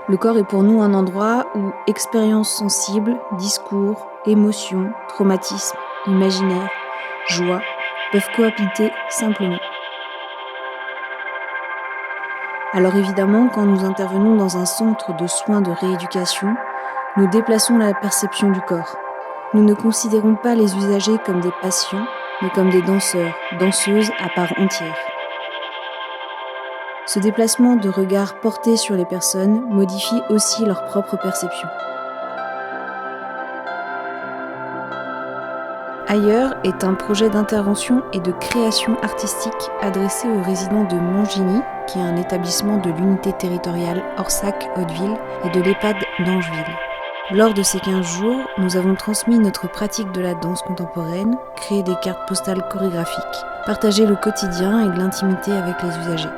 Le corps est pour nous un endroit où expériences sensibles, discours, émotions, traumatismes, imaginaires, joie peuvent cohabiter simplement. Alors évidemment, quand nous intervenons dans un centre de soins de rééducation, nous déplaçons la perception du corps. Nous ne considérons pas les usagers comme des patients, mais comme des danseurs, danseuses à part entière. Ce déplacement de regard porté sur les personnes modifie aussi leur propre perception. Ailleurs est un projet d'intervention et de création artistique adressé aux résidents de Montginy, qui est un établissement de l'unité territoriale Orsac-Hauteville et de l'EHPAD d'Angeville. Lors de ces 15 jours, nous avons transmis notre pratique de la danse contemporaine, créé des cartes postales chorégraphiques, partagé le quotidien et de l'intimité avec les usagers.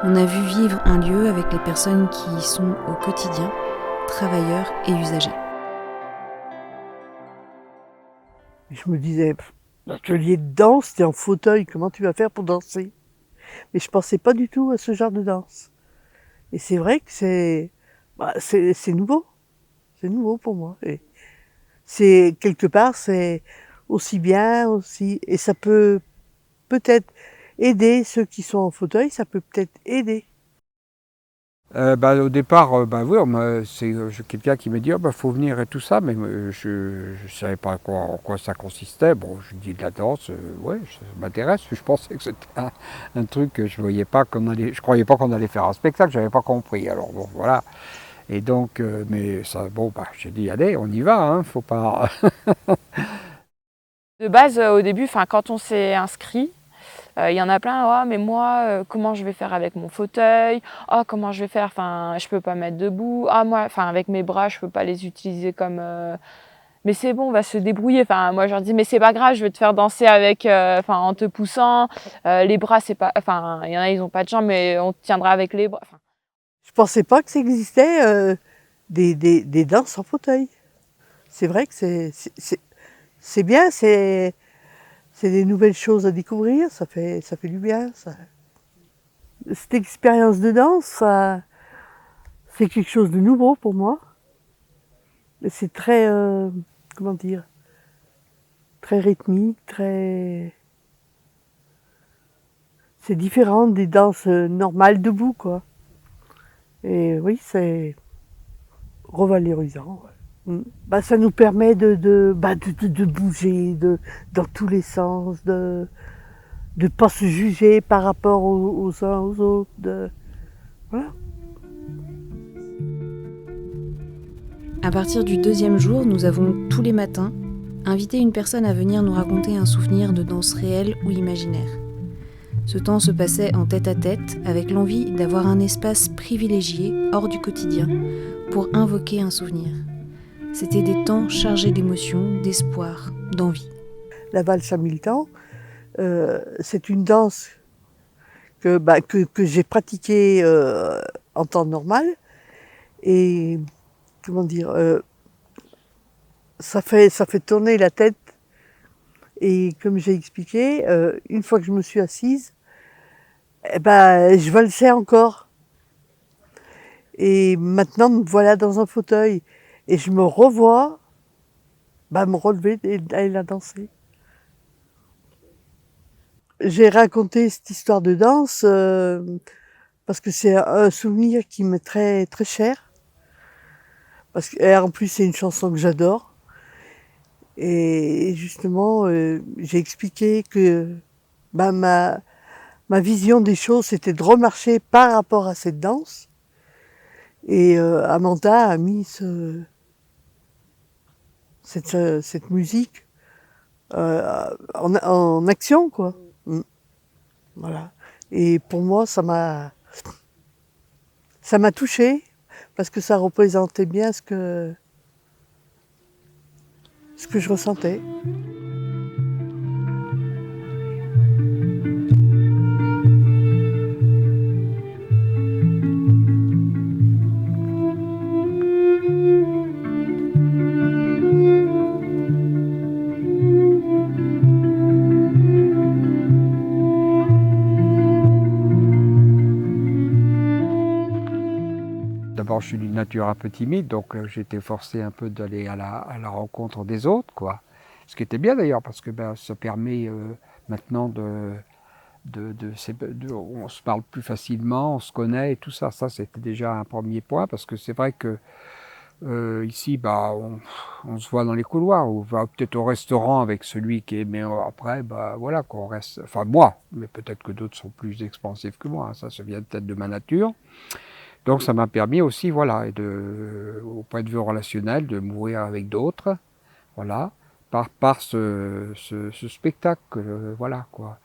On a vu vivre un lieu avec les personnes qui y sont au quotidien, travailleurs et usagers. Je me disais, l'atelier de danse, t'es en fauteuil, comment tu vas faire pour danser? Mais je pensais pas du tout à ce genre de danse. Et c'est vrai que c'est nouveau. C'est nouveau pour moi. Et c'est quelque part, c'est aussi bien aussi, et ça peut peut-être aider ceux qui sont en fauteuil, ça peut peut-être aider. Au départ, oui, c'est quelqu'un qui m'a dit oh, faut venir et tout ça, mais je ne savais pas en quoi ça consistait. Bon, je dis de la danse, ouais, ça m'intéresse. Je pensais que c'était un truc que je voyais pas je croyais pas qu'on allait faire un spectacle, j'avais pas compris. Alors bon, voilà. Et donc, mais ça, j'ai dit allez, on y va, hein, faut pas. De base, au début, quand on s'est inscrit, il y en a plein, oh, mais moi, comment je vais faire avec mon fauteuil? Oh, comment je vais faire? Je peux pas mettre debout. Ah, moi, avec mes bras, je peux pas les utiliser comme. Mais c'est bon, on va se débrouiller. Moi, je leur dis, mais c'est pas grave, je vais te faire danser avec, en te poussant. Les bras, c'est pas. Il y en a, ils ont pas de jambes, mais on te tiendra avec les bras. Je pensais pas que ça existait des danses en fauteuil. C'est vrai que c'est bien, c'est des nouvelles choses à découvrir, ça fait du bien. Ça. Cette expérience de danse, c'est quelque chose de nouveau pour moi. C'est très, comment dire, très rythmique, c'est différent des danses normales debout, quoi. Et oui, c'est revalorisant. Ouais. Ça nous permet de bouger dans tous les sens, de ne pas se juger par rapport aux uns aux autres. Voilà. À partir du 2e jour, nous avons tous les matins invité une personne à venir nous raconter un souvenir de danse réelle ou imaginaire. Ce temps se passait en tête-à-tête avec l'envie d'avoir un espace privilégié hors du quotidien pour invoquer un souvenir. C'était des temps chargés d'émotions, d'espoir, d'envie. La valse à 1000 temps, c'est une danse que j'ai pratiquée en temps normal. Et comment dire, ça fait tourner la tête. Et comme j'ai expliqué, une fois que je me suis assise, je valsais encore. Et maintenant, me voilà dans un fauteuil. Et je me revois me relever et aller la danser. J'ai raconté cette histoire de danse parce que c'est un souvenir qui m'est très, très cher. En plus, c'est une chanson que j'adore. Et justement, j'ai expliqué que ma vision des choses, c'était de remarcher par rapport à cette danse. Et Amanda a mis cette musique en action, quoi. Voilà. Et pour moi, ça m'a touchée parce que ça représentait bien ce que je ressentais. bon, je suis d'une nature un peu timide, donc j'étais forcé un peu d'aller à la rencontre des autres, quoi. Ce qui était bien d'ailleurs, parce que ben, ça permet maintenant on se parle plus facilement, on se connaît et tout ça. Ça, c'était déjà un premier point, parce que c'est vrai que ici, bah, on se voit dans les couloirs, on va peut-être au restaurant avec celui qui est, mais après, bah, voilà, qu'on reste, enfin moi, mais peut-être que d'autres sont plus expansifs que moi, hein, ça vient peut-être de ma nature. Donc ça m'a permis aussi, voilà, au point de vue relationnel, de m'ouvrir avec d'autres, voilà, par ce spectacle, voilà, quoi.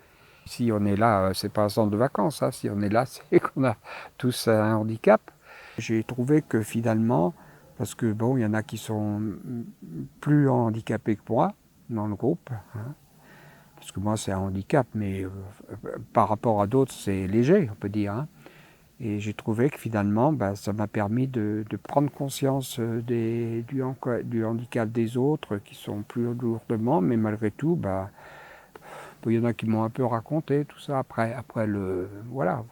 Si on est là, c'est pas un centre de vacances, hein. Si on est là, c'est qu'on a tous un handicap. J'ai trouvé que finalement, parce que bon, il y en a qui sont plus handicapés que moi dans le groupe, hein, parce que moi c'est un handicap, mais par rapport à d'autres c'est léger, on peut dire, hein. Et j'ai trouvé que finalement, bah, ça m'a permis de prendre conscience du handicap des autres qui sont plus lourdement, mais malgré tout, bah, il y en a qui m'ont un peu raconté tout ça après voilà,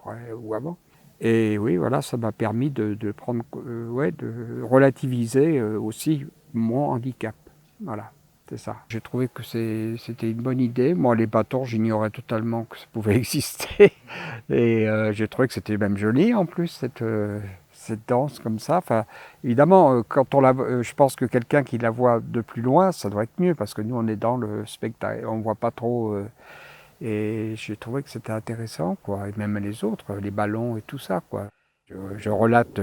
ou avant. Et oui, voilà, ça m'a permis de prendre, ouais, de relativiser aussi mon handicap. Voilà, c'est ça. J'ai trouvé que c'était une bonne idée. Moi, les bâtons, j'ignorais totalement que ça pouvait exister. Et j'ai trouvé que c'était même joli en plus, cette danse comme ça. Enfin, évidemment, quand on je pense que quelqu'un qui la voit de plus loin, ça doit être mieux, parce que nous, on est dans le spectacle, on ne voit pas trop. Et j'ai trouvé que c'était intéressant, quoi. Et même les autres, les ballons et tout ça, quoi. Je relate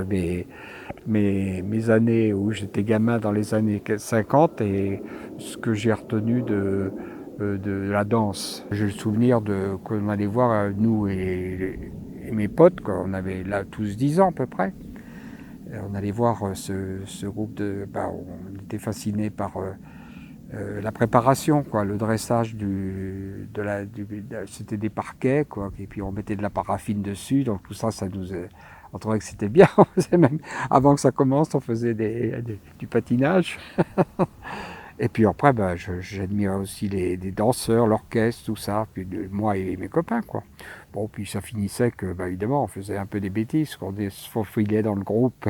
mes années où j'étais gamin dans les années 50 et ce que j'ai retenu de la danse. J'ai le souvenir qu'on allait voir, nous et mes potes, quoi. On avait là tous 10 ans à peu près. Et on allait voir ce groupe bah, on était fascinés par la préparation, quoi, le dressage c'était des parquets, quoi, et puis on mettait de la paraffine dessus, donc tout ça, on trouvait que c'était bien. On faisait même, avant que ça commence, on faisait du patinage. Et puis après, bah, j'admirais aussi les danseurs, l'orchestre, tout ça, puis moi et mes copains, quoi. Bon, puis ça finissait que, bah, évidemment, on faisait un peu des bêtises, qu'on se faufilait dans le groupe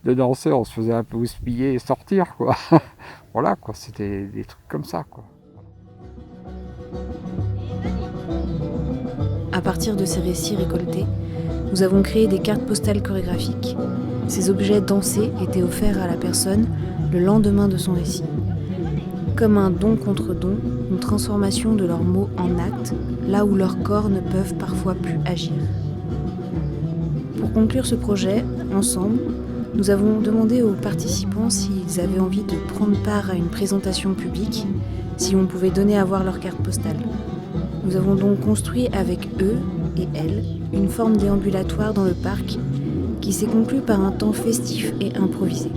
de danseurs, on se faisait un peu houspiller et sortir, quoi. Voilà, quoi, c'était des trucs comme ça, quoi. À partir de ces récits récoltés, nous avons créé des cartes postales chorégraphiques. Ces objets dansés étaient offerts à la personne le lendemain de son récit. Comme un don contre don, une transformation de leurs mots en actes, là où leurs corps ne peuvent parfois plus agir. Pour conclure ce projet, ensemble, nous avons demandé aux participants s'ils avaient envie de prendre part à une présentation publique, si on pouvait donner à voir leur carte postale. Nous avons donc construit avec eux et elles une forme déambulatoire dans le parc qui s'est conclue par un temps festif et improvisé.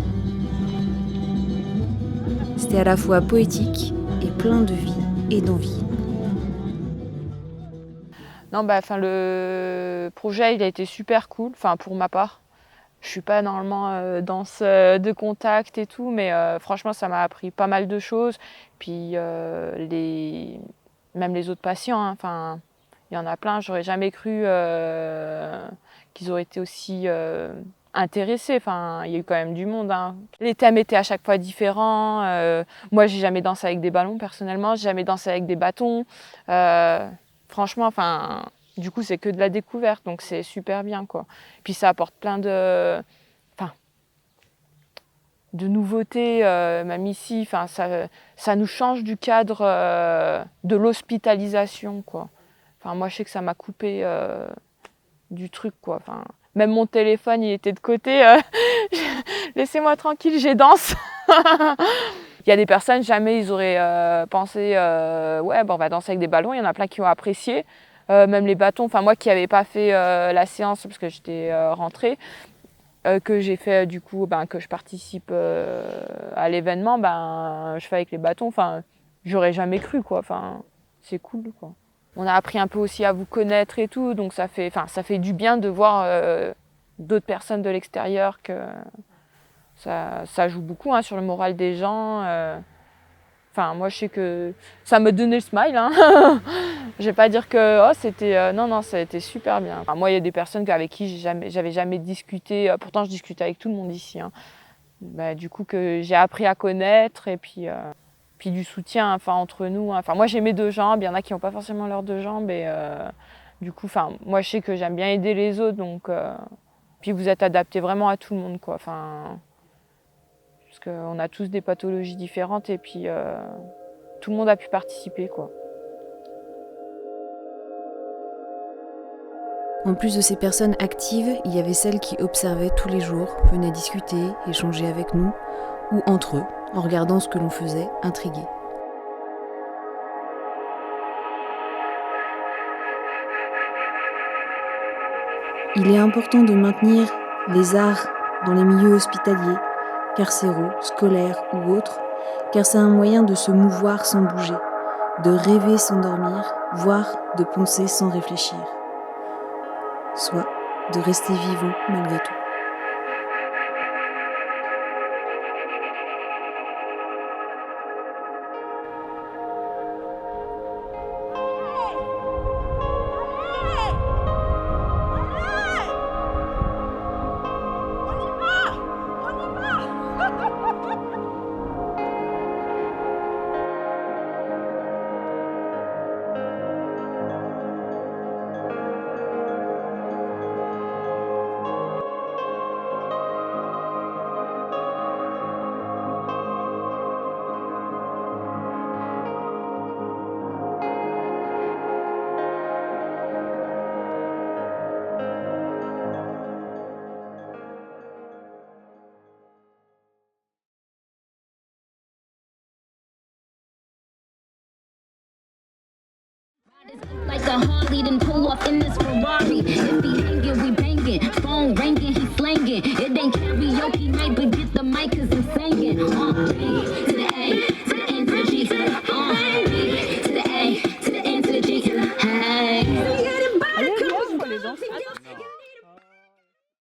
C'était à la fois poétique et plein de vie et d'envie. Non, bah, le projet, il a été super cool, pour ma part. Je suis pas normalement danse de contact et tout, mais franchement, ça m'a appris pas mal de choses. Puis même les autres patients, hein, il y en a plein, j'aurais jamais cru qu'ils auraient été aussi intéressés. Enfin, il y a eu quand même du monde, hein. Les thèmes étaient à chaque fois différents. Moi, j'ai jamais dansé avec des ballons personnellement, j'ai jamais dansé avec des bâtons. Franchement, du coup, c'est que de la découverte, donc c'est super bien, quoi. Puis ça apporte plein de nouveautés, même ici. Ça nous change du cadre de l'hospitalisation, quoi. Moi, je sais que ça m'a coupé du truc, quoi. Même mon téléphone, il était de côté. Laissez-moi tranquille, j'ai danse. Il y a des personnes, jamais ils auraient pensé ouais, on va danser avec des ballons. Il y en a plein qui ont apprécié. Même les bâtons, moi qui n'avais pas fait la séance parce que j'étais rentrée, que j'ai fait du coup, que je participe à l'événement, je fais avec les bâtons. J'aurais jamais cru, quoi. C'est cool, quoi. On a appris un peu aussi à vous connaître et tout, donc ça fait du bien de voir d'autres personnes de l'extérieur, que ça joue beaucoup, hein, sur le moral des gens. Moi, je sais que ça me donnait le smile, hein. Je vais pas dire que c'était non, ça a été super bien. Enfin, moi, il y a des personnes avec qui j'avais jamais discuté. Pourtant, je discute avec tout le monde ici. Hein. Bah, du coup, que j'ai appris à connaître et puis du soutien, enfin entre nous. Hein. Enfin, moi, j'ai mes 2 jambes. Il y en a qui n'ont pas forcément leurs 2 jambes et du coup, enfin, moi, je sais que j'aime bien aider les autres. Donc, puis vous êtes adapté vraiment à tout le monde, quoi. Enfin, parce qu'on a tous des pathologies différentes et puis tout le monde a pu participer, quoi. En plus de ces personnes actives, il y avait celles qui observaient tous les jours, venaient discuter, échanger avec nous, ou entre eux, en regardant ce que l'on faisait, intrigués. Il est important de maintenir les arts dans les milieux hospitaliers, carcéraux, scolaires ou autres, car c'est un moyen de se mouvoir sans bouger, de rêver sans dormir, voire de penser sans réfléchir. Soit de rester vivant malgré tout. Like a Harley, then pull off in this Ferrari. If he hanging, we banging. Phone ringing, he slanging. It ain't karaoke night, but get the mic 'cause I'm singing. To the A.